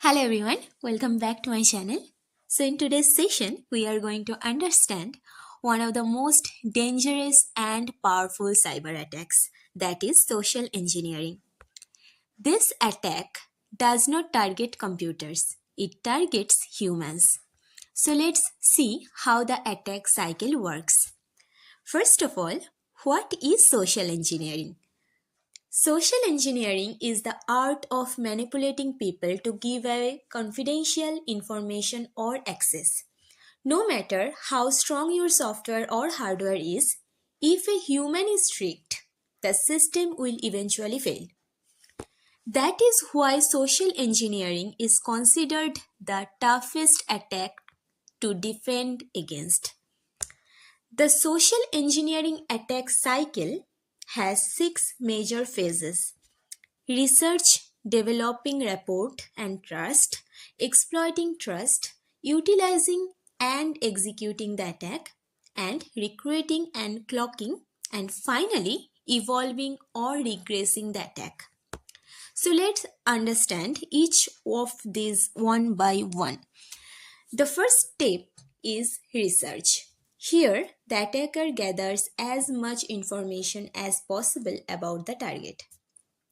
Hello everyone, welcome back to my channel. So in today's session, we are going to understand one of the most dangerous and powerful cyber attacks, that is social engineering. This attack does not target computers, it targets humans. So let's see how the attack cycle works. First of all, what is social engineering? Social engineering is the art of manipulating people to give away confidential information or access. No matter how strong your software or hardware is, if a human is tricked, the system will eventually fail. That is why social engineering is considered the toughest attack to defend against. The social engineering attack cycle has 6 major phases: research, developing rapport and trust, exploiting trust, utilizing and executing the attack, and recruiting and clocking, and finally evolving or regressing the attack. So let's understand each of these one by one. The first step is research. Here, the attacker gathers as much information as possible about the target.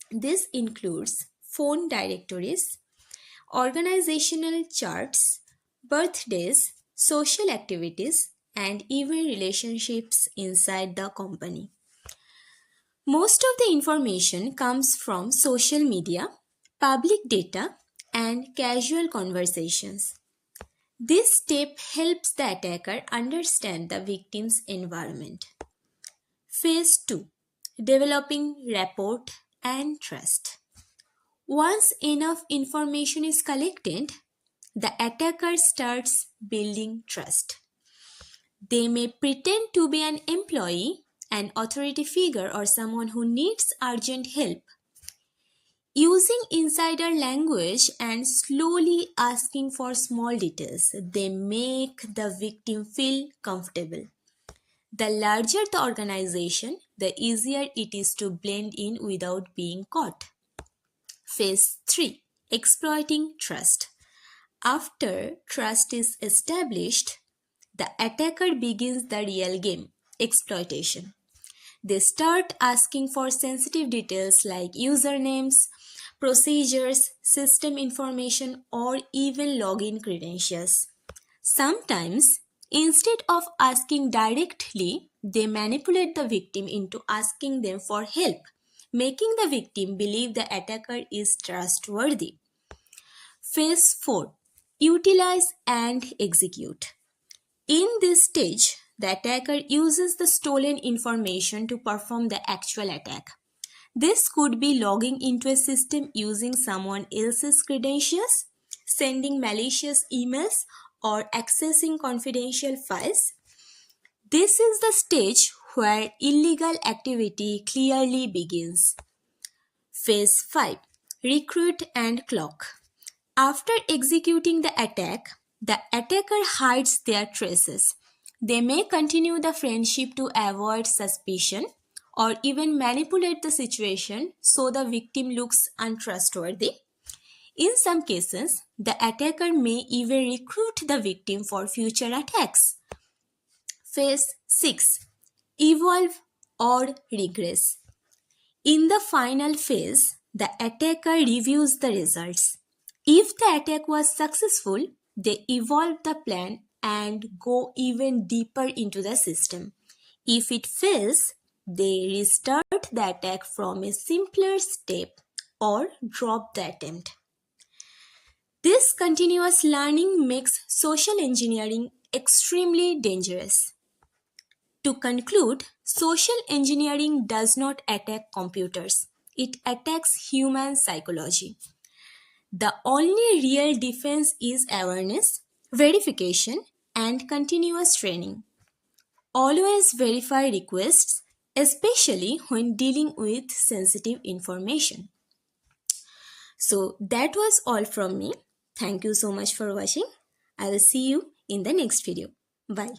This includes phone directories, organizational charts, birthdays, social activities, and even relationships inside the company. Most of the information comes from social media, public data, and casual conversations. This step helps the attacker understand the victim's environment. Phase 2: developing rapport and trust. Once enough information is collected, the attacker starts building trust. They may pretend to be an employee, an authority figure, or someone who needs urgent help. Using insider language and slowly asking for small details, they make the victim feel comfortable. The larger the organization, the easier it is to blend in without being caught. Phase 3: exploiting trust. After trust is established, the attacker begins the real game: exploitation. They start asking for sensitive details like usernames, procedures, system information, or even login credentials. Sometimes, instead of asking directly, they manipulate the victim into asking them for help, making the victim believe the attacker is trustworthy. Phase 4: utilize and execute. In this stage, the attacker uses the stolen information to perform the actual attack. This could be logging into a system using someone else's credentials, sending malicious emails, or accessing confidential files. This is the stage where illegal activity clearly begins. Phase 5: recruit and clock. After executing the attacker hides their traces. They may continue the friendship to avoid suspicion or even manipulate the situation so the victim looks untrustworthy. In some cases, the attacker may even recruit the victim for future attacks. Phase 6: evolve or regress. In the final phase, the attacker reviews the results. If the attack was successful, they evolve the plan and go even deeper into the system. If it fails, they restart the attack from a simpler step or drop the attempt. This continuous learning makes social engineering extremely dangerous. To conclude, social engineering does not attack computers, it attacks human psychology. The only real defense is awareness, verification, and continuous training. Always verify requests, especially when dealing with sensitive information. So that was all from me. Thank you so much for watching. I will see you in the next video. Bye.